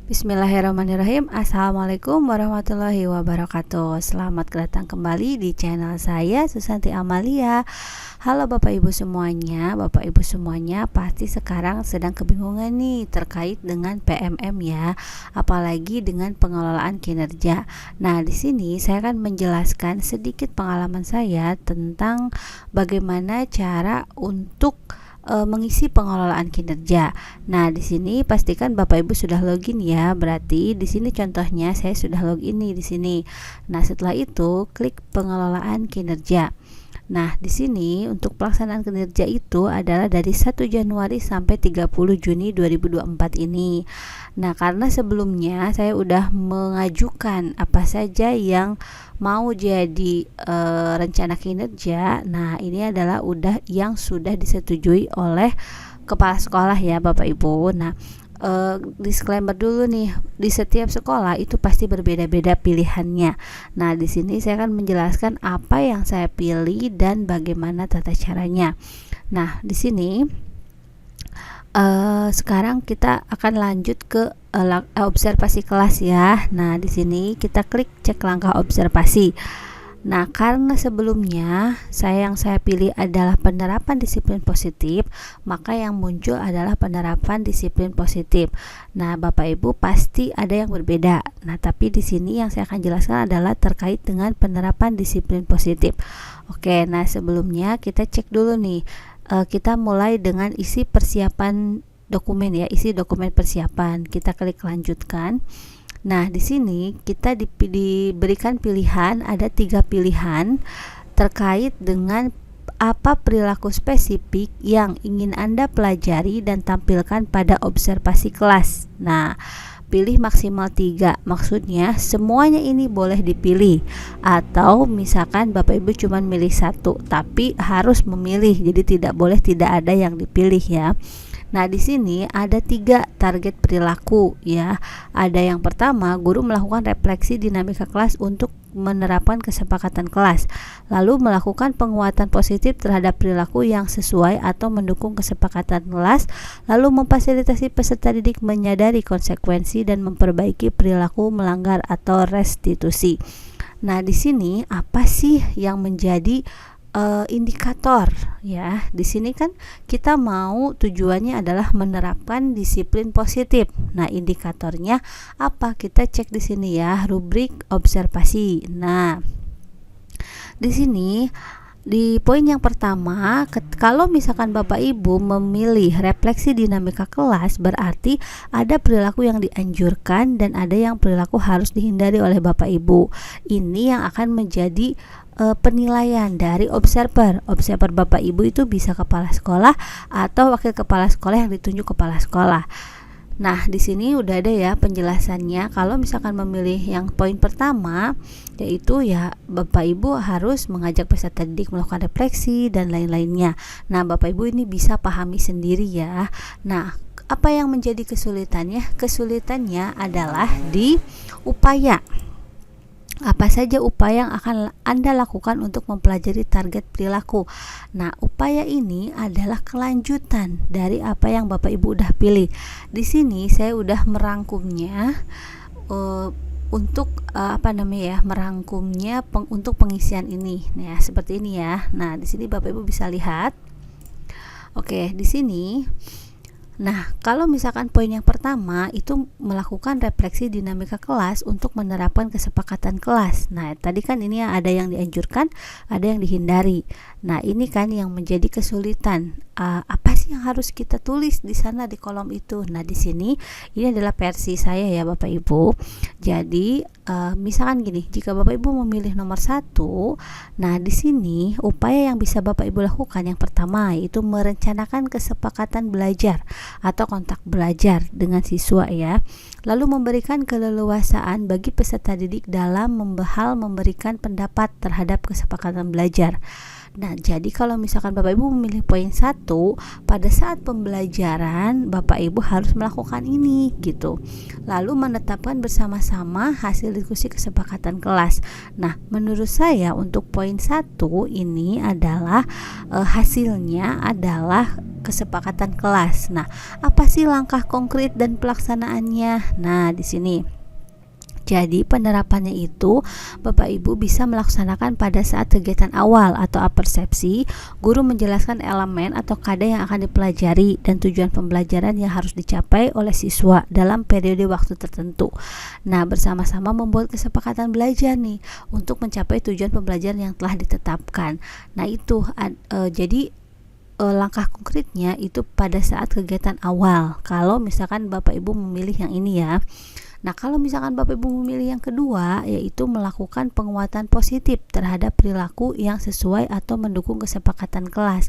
Bismillahirrahmanirrahim. Assalamualaikum warahmatullahi wabarakatuh. Selamat datang kembali di channel saya, Susanti Amalia. Halo Bapak Ibu semuanya. Bapak Ibu semuanya pasti sekarang sedang kebingungan nih terkait dengan PMM ya, apalagi dengan pengelolaan kinerja. Nah, di sini saya akan menjelaskan sedikit pengalaman saya tentang bagaimana cara untuk mengisi pengelolaan kinerja. Nah, di sini pastikan Bapak Ibu sudah login ya. Berarti di sini contohnya saya sudah login nih di sini. Nah, setelah itu klik pengelolaan kinerja. Nah, di sini untuk pelaksanaan kinerja itu adalah dari 1 Januari sampai 30 Juni 2024 ini. Nah, karena sebelumnya saya udah mengajukan apa saja yang mau jadi rencana kinerja. Nah, ini adalah udah yang sudah disetujui oleh kepala sekolah ya, Bapak Ibu. Nah, disclaimer dulu nih, di setiap sekolah itu pasti berbeda-beda pilihannya. Nah, di sini saya akan menjelaskan apa yang saya pilih dan bagaimana tata caranya. Nah, di sini sekarang kita akan lanjut ke observasi kelas ya. Nah, di sini kita klik cek langkah observasi. Nah, karena sebelumnya yang saya pilih adalah penerapan disiplin positif, maka yang muncul adalah penerapan disiplin positif. Nah, Bapak Ibu pasti ada yang berbeda. Nah, tapi di sini yang saya akan jelaskan adalah terkait dengan penerapan disiplin positif. Oke, nah sebelumnya kita cek dulu nih. Kita mulai dengan isi persiapan dokumen ya, isi dokumen persiapan. Kita klik lanjutkan. Nah, di sini kita diberikan pilihan, ada 3 pilihan terkait dengan apa perilaku spesifik yang ingin Anda pelajari dan tampilkan pada observasi kelas. Nah, pilih maksimal 3, maksudnya semuanya ini boleh dipilih, atau misalkan Bapak Ibu cuma milih 1 tapi harus memilih, jadi tidak boleh tidak ada yang dipilih ya. Nah, di sini ada 3 target perilaku ya. Ada yang pertama, guru melakukan refleksi dinamika kelas untuk menerapkan kesepakatan kelas, lalu melakukan penguatan positif terhadap perilaku yang sesuai atau mendukung kesepakatan kelas, lalu memfasilitasi peserta didik menyadari konsekuensi dan memperbaiki perilaku melanggar atau restitusi. Nah, di sini apa sih yang menjadi indikator ya? Di sini kan kita mau tujuannya adalah menerapkan disiplin positif. Nah, indikatornya apa? Kita cek di sini ya, rubrik observasi. Nah, di sini di poin yang pertama, kalau misalkan Bapak Ibu memilih refleksi dinamika kelas, berarti ada perilaku yang dianjurkan dan ada yang perilaku harus dihindari oleh Bapak Ibu. Ini yang akan menjadi penilaian dari observer. Observer Bapak Ibu itu bisa kepala sekolah atau wakil kepala sekolah yang ditunjuk kepala sekolah. Nah, di sini udah ada ya penjelasannya. Kalau misalkan memilih yang poin pertama, yaitu ya Bapak Ibu harus mengajak peserta didik melakukan refleksi dan lain-lainnya. Nah, Bapak Ibu ini bisa pahami sendiri ya. Nah, apa yang menjadi kesulitannya? Kesulitannya adalah di upaya. Apa saja upaya yang akan Anda lakukan untuk mempelajari target perilaku. Nah, upaya ini adalah kelanjutan dari apa yang Bapak Ibu udah pilih. Di sini saya udah merangkumnya untuk merangkumnya untuk pengisian ini. Nah, seperti ini ya. Nah, di sini Bapak Ibu bisa lihat. Oke, di sini. Nah, kalau misalkan poin yang pertama itu melakukan refleksi dinamika kelas untuk menerapkan kesepakatan kelas. Nah, tadi kan ini ada yang dianjurkan, ada yang dihindari. Nah, ini kan yang menjadi kesulitan. Apa sih yang harus kita tulis di sana di kolom itu? Nah, di sini ini adalah versi saya ya Bapak Ibu. Jadi, misalkan gini, jika Bapak Ibu memilih nomor 1, nah di sini upaya yang bisa Bapak Ibu lakukan yang pertama yaitu merencanakan kesepakatan belajar atau kontak belajar dengan siswa ya. Lalu memberikan keleluasaan bagi peserta didik dalam memberikan pendapat terhadap kesepakatan belajar. Nah, jadi kalau misalkan Bapak Ibu memilih poin 1, pada saat pembelajaran Bapak Ibu harus melakukan ini gitu. Lalu menetapkan bersama-sama hasil diskusi kesepakatan kelas. Nah, menurut saya untuk poin 1 ini adalah hasilnya adalah kesepakatan kelas. Nah, apa sih langkah konkret dan pelaksanaannya? Nah, di sini. Jadi penerapannya itu Bapak Ibu bisa melaksanakan pada saat kegiatan awal atau apersepsi. Guru menjelaskan elemen atau kada yang akan dipelajari dan tujuan pembelajaran yang harus dicapai oleh siswa dalam periode waktu tertentu. Nah, bersama-sama membuat kesepakatan belajar nih untuk mencapai tujuan pembelajaran yang telah ditetapkan. Nah, itu jadi langkah konkretnya itu pada saat kegiatan awal. Kalau misalkan Bapak Ibu memilih yang ini ya. Nah, kalau misalkan Bapak Ibu memilih yang kedua, yaitu melakukan penguatan positif terhadap perilaku yang sesuai atau mendukung kesepakatan kelas.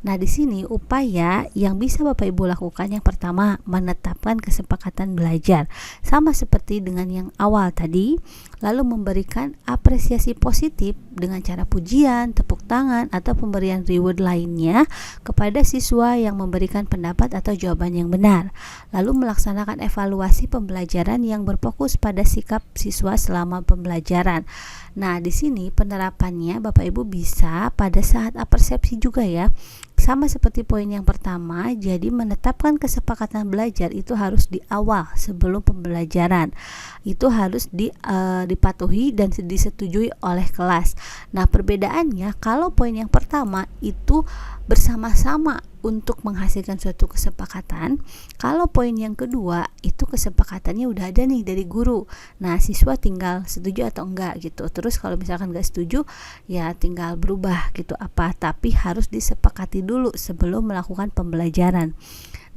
Nah, di sini upaya yang bisa Bapak Ibu lakukan yang pertama, menetapkan kesepakatan belajar. Sama seperti dengan yang awal tadi, lalu memberikan apresiasi positif dengan cara pujian, tepuk tangan, atau pemberian reward lainnya kepada siswa yang memberikan pendapat atau jawaban yang benar. Lalu melaksanakan evaluasi pembelajaran yang berfokus pada sikap siswa selama pembelajaran. Nah, di sini penerapannya Bapak Ibu bisa pada saat apersepsi juga ya. Sama seperti poin yang pertama, jadi menetapkan kesepakatan belajar itu harus di awal sebelum pembelajaran. Itu harus dipatuhi dan disetujui oleh kelas. Nah, perbedaannya kalau poin yang pertama itu bersama-sama untuk menghasilkan suatu kesepakatan. Kalau poin yang kedua itu kesepakatannya udah ada nih dari guru. Nah, siswa tinggal setuju atau enggak gitu. Terus kalau misalkan enggak setuju ya tinggal berubah gitu apa, tapi harus disepakati dulu sebelum melakukan pembelajaran.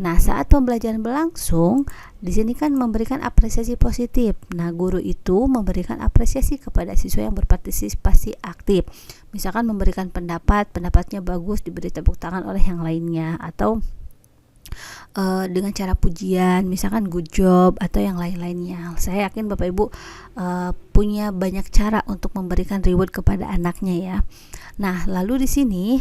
Nah, saat pembelajaran berlangsung, di sini kan memberikan apresiasi positif. Nah, guru itu memberikan apresiasi kepada siswa yang berpartisipasi aktif. Misalkan memberikan pendapatnya bagus, diberi tepuk tangan oleh yang lainnya, atau dengan cara pujian, misalkan good job atau yang lain-lainnya. Saya yakin Bapak Ibu punya banyak cara untuk memberikan reward kepada anaknya ya. Nah, lalu di sini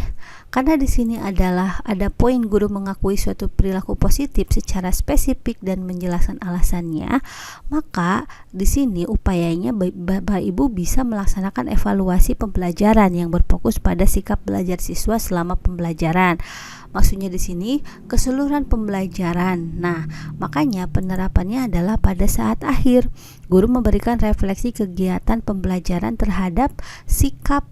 karena di sini adalah ada poin guru mengakui suatu perilaku positif secara spesifik dan menjelaskan alasannya, maka di sini upayanya Bapak Ibu bisa melaksanakan evaluasi pembelajaran yang berfokus pada sikap belajar siswa selama pembelajaran. Maksudnya di sini keseluruhan pembelajaran. Nah, makanya penerapannya adalah pada saat akhir. Guru memberikan refleksi kegiatan pembelajaran terhadap sikap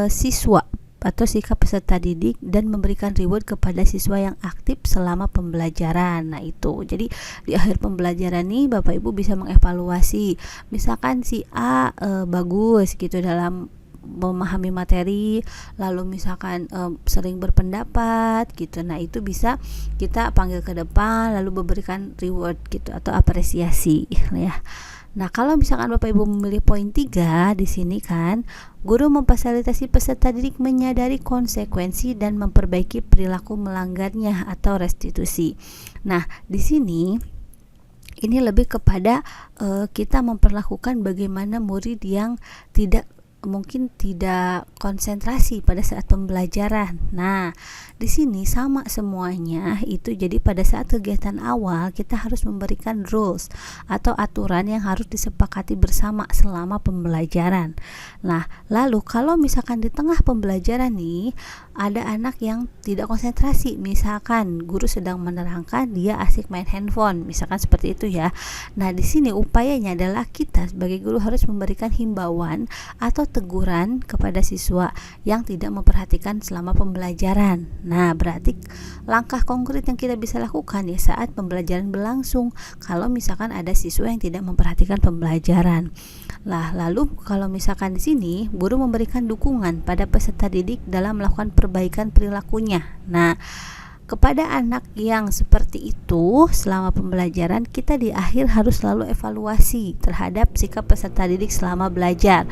siswa atau sikap peserta didik dan memberikan reward kepada siswa yang aktif selama pembelajaran. Nah, itu. Jadi di akhir pembelajaran nih Bapak Ibu bisa mengevaluasi. Misalkan si A bagus gitu dalam memahami materi, lalu misalkan sering berpendapat gitu. Nah, itu bisa kita panggil ke depan lalu memberikan reward gitu atau apresiasi ya. Nah, kalau misalkan Bapak Ibu memilih poin 3 di sini kan, guru memfasilitasi peserta didik menyadari konsekuensi dan memperbaiki perilaku melanggarnya atau restitusi. Nah, di sini ini lebih kepada kita memperlakukan bagaimana murid yang mungkin tidak konsentrasi pada saat pembelajaran. Nah, di sini sama semuanya itu. Jadi pada saat kegiatan awal kita harus memberikan rules atau aturan yang harus disepakati bersama selama pembelajaran. Nah, lalu kalau misalkan di tengah pembelajaran nih ada anak yang tidak konsentrasi, misalkan guru sedang menerangkan dia asik main handphone, misalkan seperti itu ya. Nah, di sini upayanya adalah kita sebagai guru harus memberikan himbauan atau teguran kepada siswa yang tidak memperhatikan selama pembelajaran. Nah, berarti langkah konkret yang kita bisa lakukan ya saat pembelajaran berlangsung kalau misalkan ada siswa yang tidak memperhatikan pembelajaran. Nah, lalu kalau misalkan di sini guru memberikan dukungan pada peserta didik dalam melakukan perbaikan perilakunya. Nah, kepada anak yang seperti itu selama pembelajaran, kita di akhir harus selalu evaluasi terhadap sikap peserta didik selama belajar.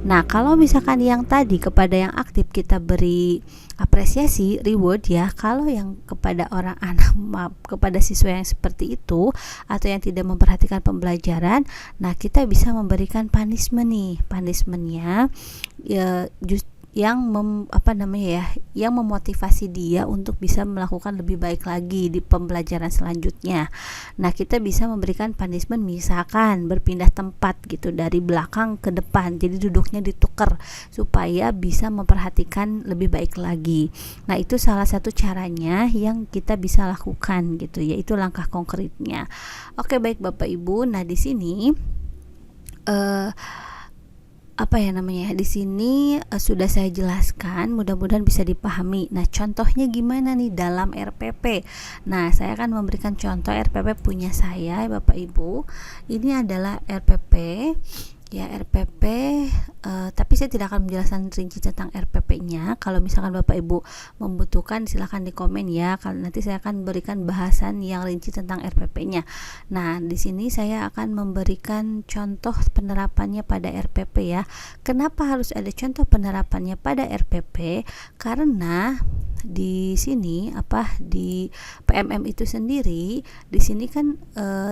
Nah, kalau misalkan yang tadi kepada yang aktif kita beri apresiasi, reward ya. Kalau yang kepada kepada siswa yang seperti itu atau yang tidak memperhatikan pembelajaran, nah kita bisa memberikan punishment nih. Punishmentnya ya yang memotivasi dia untuk bisa melakukan lebih baik lagi di pembelajaran selanjutnya. Nah, kita bisa memberikan punishment, misalkan berpindah tempat gitu dari belakang ke depan, jadi duduknya ditukar supaya bisa memperhatikan lebih baik lagi. Nah, itu salah satu caranya yang kita bisa lakukan gitu, yaitu langkah konkretnya. Oke, baik Bapak Ibu. Nah, di sini di sini sudah saya jelaskan, mudah-mudahan bisa dipahami. Nah, contohnya gimana nih dalam RPP? Nah, saya akan memberikan contoh RPP punya saya, Bapak Ibu. Ini adalah RPP ya, RPP, tapi saya tidak akan menjelaskan rinci tentang RPP-nya. Kalau misalkan Bapak Ibu membutuhkan, silahkan di komen ya, karena nanti saya akan berikan bahasan yang rinci tentang RPP-nya. Nah, di sini saya akan memberikan contoh penerapannya pada RPP ya. Kenapa harus ada contoh penerapannya pada RPP? Karena di sini di PMM itu sendiri, di sini kan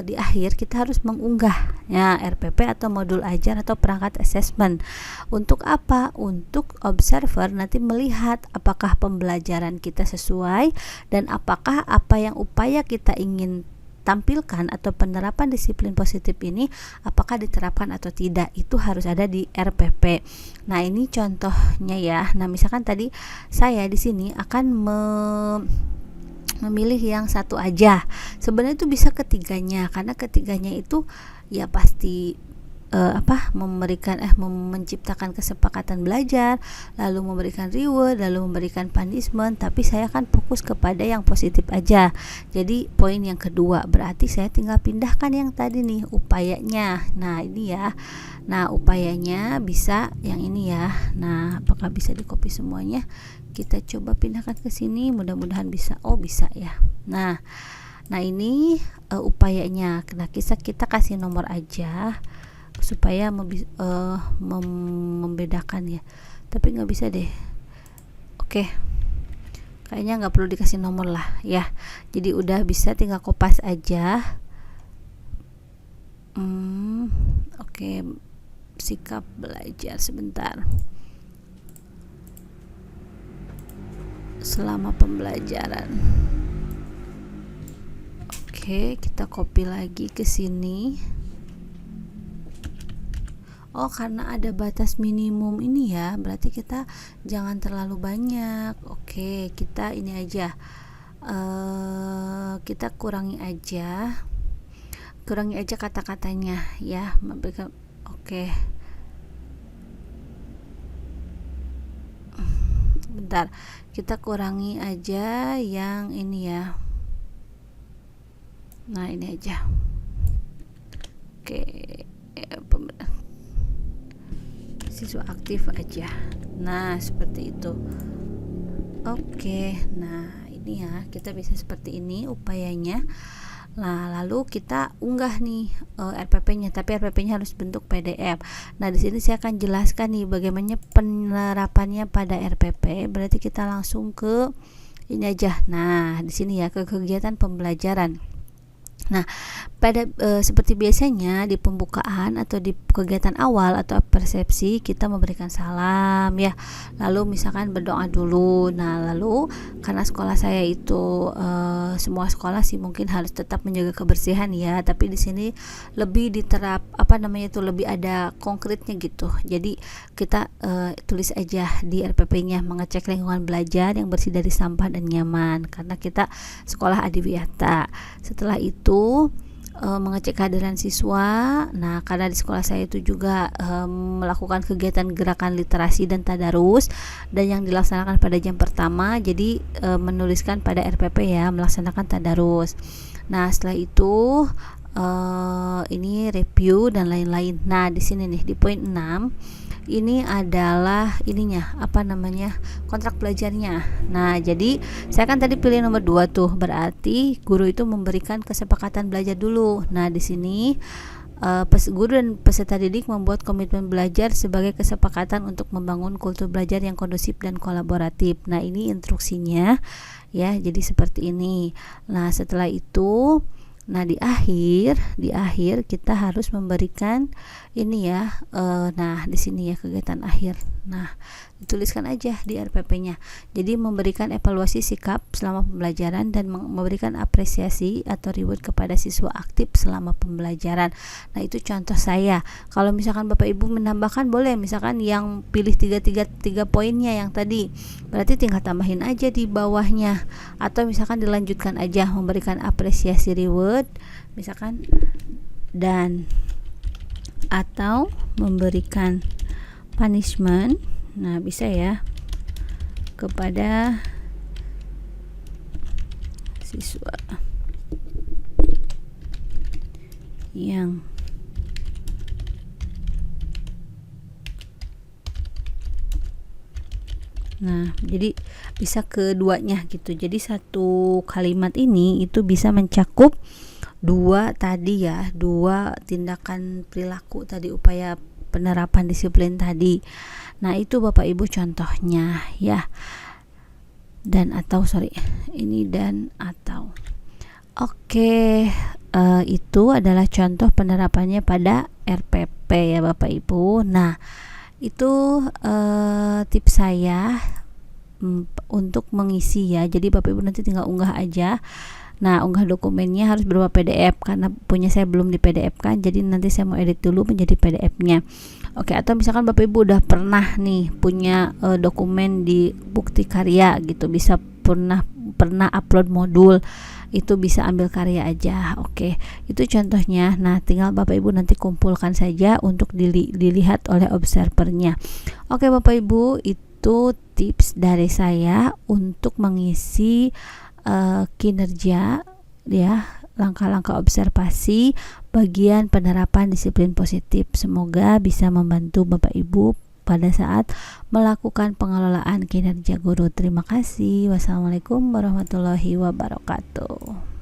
di akhir kita harus mengunggah ya RPP atau modul ajar atau perangkat assessment. Untuk apa? Untuk observer nanti melihat apakah pembelajaran kita sesuai dan apakah apa yang upaya kita ingin tampilkan atau penerapan disiplin positif ini apakah diterapkan atau tidak. Itu harus ada di RPP. Nah, ini contohnya ya. Nah, misalkan tadi saya di sini akan memilih yang satu aja. Sebenarnya itu bisa ketiganya, karena ketiganya itu ya pasti menciptakan kesepakatan belajar, lalu memberikan reward, lalu memberikan punishment. Tapi saya akan fokus kepada yang positif aja. Jadi poin yang kedua, berarti saya tinggal pindahkan yang tadi nih upayanya. Nah, ini ya. Nah, upayanya bisa yang ini ya. Nah, apakah bisa di-copy semuanya? Kita coba pindahkan ke sini, mudah-mudahan bisa. Oh, bisa ya. Nah ini upayanya. Nah, kita kasih nomor aja supaya membedakan ya, tapi nggak bisa deh. Oke, kayaknya nggak perlu dikasih nomor lah ya, jadi udah bisa tinggal kopas aja. Oke, sikap belajar sebentar selama pembelajaran. Oke, kita copy lagi ke sini. Oh, karena ada batas minimum ini ya, berarti kita jangan terlalu banyak. Oke, kita ini aja, kita kurangi aja kata-katanya ya. Oke, bentar, kita kurangi aja yang ini ya. Nah, ini aja. Oke, siswa aktif aja. Nah, seperti itu. Oke, nah ini ya, kita bisa seperti ini upayanya. Nah, lalu kita unggah nih RPP-nya, tapi RPP-nya harus bentuk PDF. Nah, di sini saya akan jelaskan nih bagaimana penerapannya pada RPP. Berarti kita langsung ke ini aja. Nah, di sini ya, ke kegiatan pembelajaran. Nah, pada seperti biasanya di pembukaan atau di kegiatan awal atau persepsi kita memberikan salam ya, lalu misalkan berdoa dulu. Nah, lalu karena sekolah saya itu semua sekolah sih mungkin harus tetap menjaga kebersihan ya, tapi di sini lebih diterap lebih ada konkretnya gitu. Jadi kita tulis aja di RPP-nya, mengecek lingkungan belajar yang bersih dari sampah dan nyaman, karena kita sekolah adiwiyata. Setelah itu mengecek kehadiran siswa. Nah, karena di sekolah saya itu juga melakukan kegiatan gerakan literasi dan tadarus, dan yang dilaksanakan pada jam pertama, jadi menuliskan pada RPP ya, melaksanakan tadarus. Nah, setelah itu ini review dan lain-lain. Nah, di sini nih di poin 6 ini adalah kontrak belajarnya. Nah, jadi saya kan tadi pilih nomor 2 tuh, berarti guru itu memberikan kesepakatan belajar dulu. Nah, di sini guru dan peserta didik membuat komitmen belajar sebagai kesepakatan untuk membangun kultur belajar yang kondusif dan kolaboratif. Nah, ini instruksinya ya, jadi seperti ini. Nah, setelah itu di akhir kita harus memberikan ini ya. Nah, di sini ya kegiatan akhir. Nah, dituliskan aja di RPP-nya. Jadi memberikan evaluasi sikap selama pembelajaran dan memberikan apresiasi atau reward kepada siswa aktif selama pembelajaran. Nah, itu contoh saya. Kalau misalkan Bapak Ibu menambahkan boleh, misalkan yang pilih tiga poinnya yang tadi, berarti tinggal tambahin aja di bawahnya. Atau misalkan dilanjutkan aja memberikan apresiasi reward, misalkan, dan atau memberikan punishment. Nah, bisa ya, kepada siswa yang jadi bisa keduanya gitu. Jadi satu kalimat ini itu bisa mencakup dua tadi ya, dua tindakan perilaku tadi, upaya penerapan disiplin tadi. Nah, itu Bapak Ibu contohnya ya. Dan atau Oke, itu adalah contoh penerapannya pada RPP ya Bapak Ibu. Nah, itu tips saya untuk mengisi ya. Jadi Bapak Ibu nanti tinggal unggah aja. Nah, unggah dokumennya harus berupa PDF karena punya saya belum di PDF kan. Jadi nanti saya mau edit dulu menjadi PDF-nya. Oke, atau misalkan Bapak Ibu udah pernah nih punya dokumen di Bukti Karya gitu, bisa pernah upload modul, itu bisa ambil karya aja. Oke, itu contohnya. Nah, tinggal Bapak Ibu nanti kumpulkan saja untuk dilihat oleh observernya. Oke Bapak Ibu, itu tips dari saya untuk mengisi kinerja ya, langkah-langkah observasi bagian penerapan disiplin positif. Semoga bisa membantu Bapak Ibu pada saat melakukan pengelolaan kinerja guru. Terima kasih. Wassalamualaikum warahmatullahi wabarakatuh.